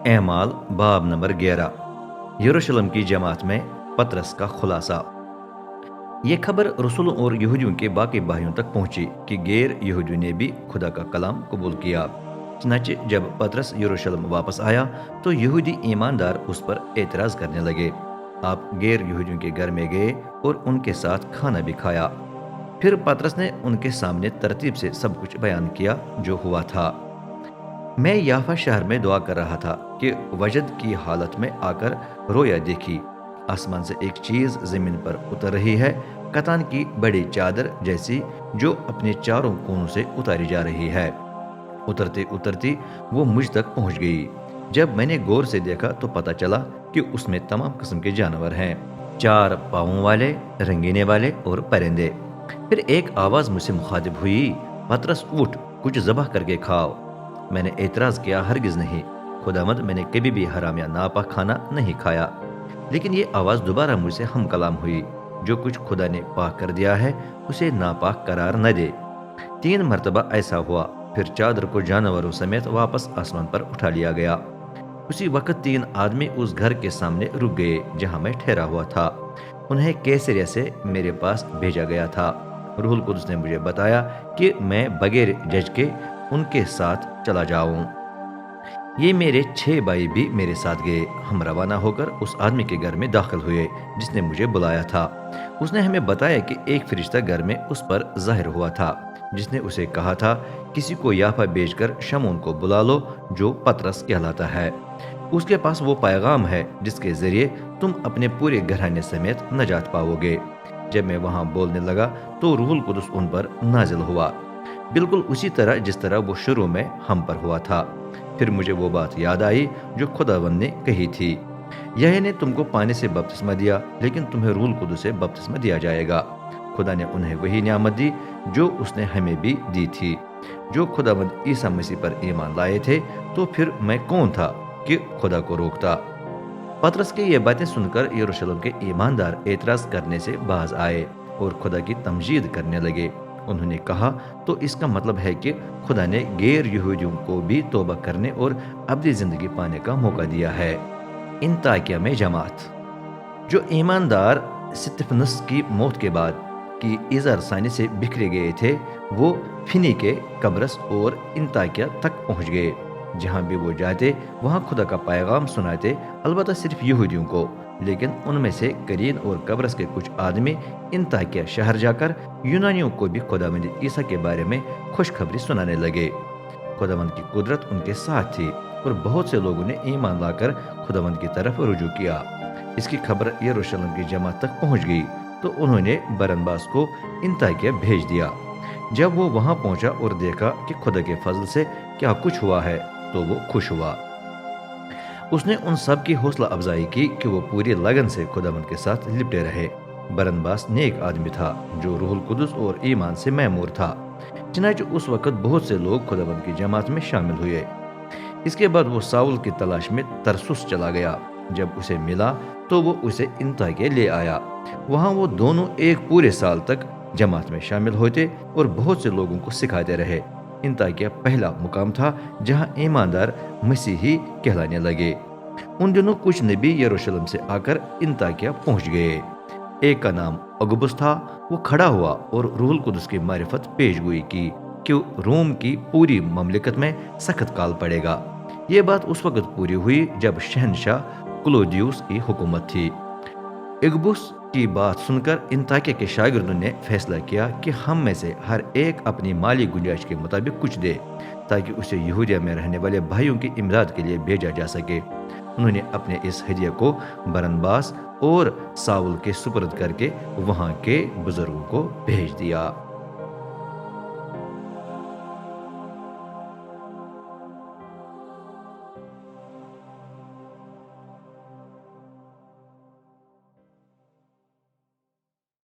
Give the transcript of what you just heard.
اعمال باب نمبر 11 یروشلم کی جماعت میں پطرس کا خلاصہ۔ یہ خبر رسولوں اور یہودیوں کے باقی بھائیوں تک پہنچی کہ غیر یہودیوں نے بھی خدا کا کلام قبول کیا۔ چنانچہ جب پطرس یروشلم واپس آیا تو یہودی ایماندار اس پر اعتراض کرنے لگے۔ آپ غیر یہودیوں کے گھر میں گئے اور ان کے ساتھ کھانا بھی کھایا۔ پھر پطرس نے ان کے سامنے ترتیب سے سب کچھ بیان کیا جو ہوا تھا۔ میں یافا شہر میں دعا کر رہا تھا کہ وجد کی حالت میں آ کر رویا دیکھی۔ آسمان سے ایک چیز زمین پر اتر رہی ہے، کتان کی بڑی چادر جیسی، جو اپنے چاروں کونوں سے اتاری جا رہی ہے۔ اترتے اترتی وہ مجھ تک پہنچ گئی۔ جب میں نے غور سے دیکھا تو پتہ چلا کہ اس میں تمام قسم کے جانور ہیں، 4 پاؤں والے، رنگینے والے اور پرندے۔ پھر ایک آواز مجھ سے مخاطب ہوئی، پطرس اٹھ، کچھ ذبح کر کے کھاؤ۔ میں نے اعتراض کیا، ہرگز نہیں، خداوند، میں نے کبھی بھی حرام یا ناپاک کھانا نہیں کھایا۔ لیکن یہ آواز دوبارہ مجھ سے ہم کلام ہوئی، جو کچھ خدا نے پاک کر دیا ہے اسے ناپاک قرار نہ دے۔ 3 مرتبہ ایسا ہوا، پھر چادر کو جانوروں سمیت واپس آسمان پر اٹھا لیا گیا۔ اسی وقت 3 آدمی اس گھر کے سامنے رک گئے جہاں میں ٹھہرا ہوا تھا۔ انہیں کیسریا سے میرے پاس بھیجا گیا تھا۔ روح القدس نے مجھے بتایا کہ میں بغیر جج کے ان کے ساتھ چلا جاؤں۔ یہ میرے 6 بھائی بھی میرے ساتھ گئے۔ ہم روانہ ہو کر اس آدمی کے گھر میں داخل ہوئے جس نے مجھے بلایا تھا۔ اس نے ہمیں بتایا کہ ایک فرشتہ گھر میں اس پر ظاہر ہوا تھا جس نے اسے کہا تھا، کسی کو یافا بھیج کر شمعون کو بلا لو جو پطرس کہلاتا ہے۔ اس کے پاس وہ پیغام ہے جس کے ذریعے تم اپنے پورے گھرانے سمیت نجات پاؤ گے۔ جب میں وہاں بولنے لگا تو روح القدس ان پر نازل ہوا، بالکل اسی طرح جس طرح وہ شروع میں ہم پر ہوا تھا۔ پھر مجھے وہ بات یاد آئی جو خداوند نے کہی تھی، یہ نے تم کو پانی سے بپتسمہ دیا، لیکن تمہیں روح القدس سے بپتسمہ دیا جائے گا۔ خدا نے انہیں وہی نعمت دی جو اس نے ہمیں بھی دی تھی، جو خداوند عیسیٰ مسیح پر ایمان لائے تھے۔ تو پھر میں کون تھا کہ خدا کو روکتا؟ پطرس کی یہ باتیں سن کر یروشلم کے ایماندار اعتراض کرنے سے باز آئے اور خدا کی تمجید کرنے لگے۔ انہوں نے کہا، تو اس کا مطلب ہے کہ خدا نے غیر یہودیوں کو بھی توبہ کرنے اور ابدی زندگی پانے کا موقع دیا ہے۔ انطاکیہ میں جماعت۔ جو ایماندار ستفنس کی موت کے بعد کی اظہار ثانی سے بکھرے گئے تھے، وہ فینیکے، قبرص اور انطاکیہ تک پہنچ گئے۔ جہاں بھی وہ جاتے وہاں خدا کا پیغام سناتے، البتہ صرف یہودیوں کو۔ لیکن ان میں سے قرین اور قبرص کے کچھ آدمی انطاکیہ شہر جا کر یونانیوں کو بھی خداوند عیسیٰ کے بارے میں خوشخبری سنانے لگے۔ خداوند کی قدرت ان کے ساتھ تھی اور بہت سے لوگوں نے ایمان لا کر خداوند کی طرف رجوع کیا۔ اس کی خبر یروشلم کی جماعت تک پہنچ گئی تو انہوں نے برنباس کو انطاکیہ بھیج دیا۔ جب وہ وہاں پہنچا اور دیکھا کہ خدا کے فضل سے کیا کچھ ہوا ہے تو وہ خوش ہوا۔ اس نے ان سب کی حوصلہ افزائی کی کہ وہ پوری لگن سے خداوند کے ساتھ لپٹے رہے۔ برنباس نیک آدمی تھا جو روح القدس اور ایمان سے معمور تھا۔ چنانچہ اس وقت بہت سے لوگ خداوند کی جماعت میں شامل ہوئے۔ اس کے بعد وہ ساؤل کی تلاش میں ترسوس چلا گیا۔ جب اسے ملا تو وہ اسے انطاکیہ لے آیا۔ وہاں وہ دونوں ایک پورے سال تک جماعت میں شامل ہوتے اور بہت سے لوگوں کو سکھاتے رہے۔ انطاکیہ پہلا مقام تھا جہاں ایماندار مسیحی کہلانے لگے۔ ان دنوں کچھ نبی یروشلم سے آ کر انطاکیہ پہنچ گئے۔ ایک کا نام اگبس تھا۔ وہ کھڑا ہوا اور روح القدس کی معرفت پیش گوئی کی کہ روم کی پوری مملکت میں سخت کال پڑے گا۔ یہ بات اس وقت پوری ہوئی جب شہنشاہ کلودیوس کی حکومت تھی۔ اگبس کی بات سن کر انطاکیہ کے شاگردوں نے فیصلہ کیا کہ ہم میں سے ہر ایک اپنی مالی گنجائش کے مطابق کچھ دے تاکہ اسے یہودیہ میں رہنے والے بھائیوں کی امداد کے لیے بھیجا جا سکے۔ انہوں نے اپنے اس ہدیے کو برنباس اور ساؤل کے سپرد کر کے وہاں کے بزرگوں کو بھیج دیا۔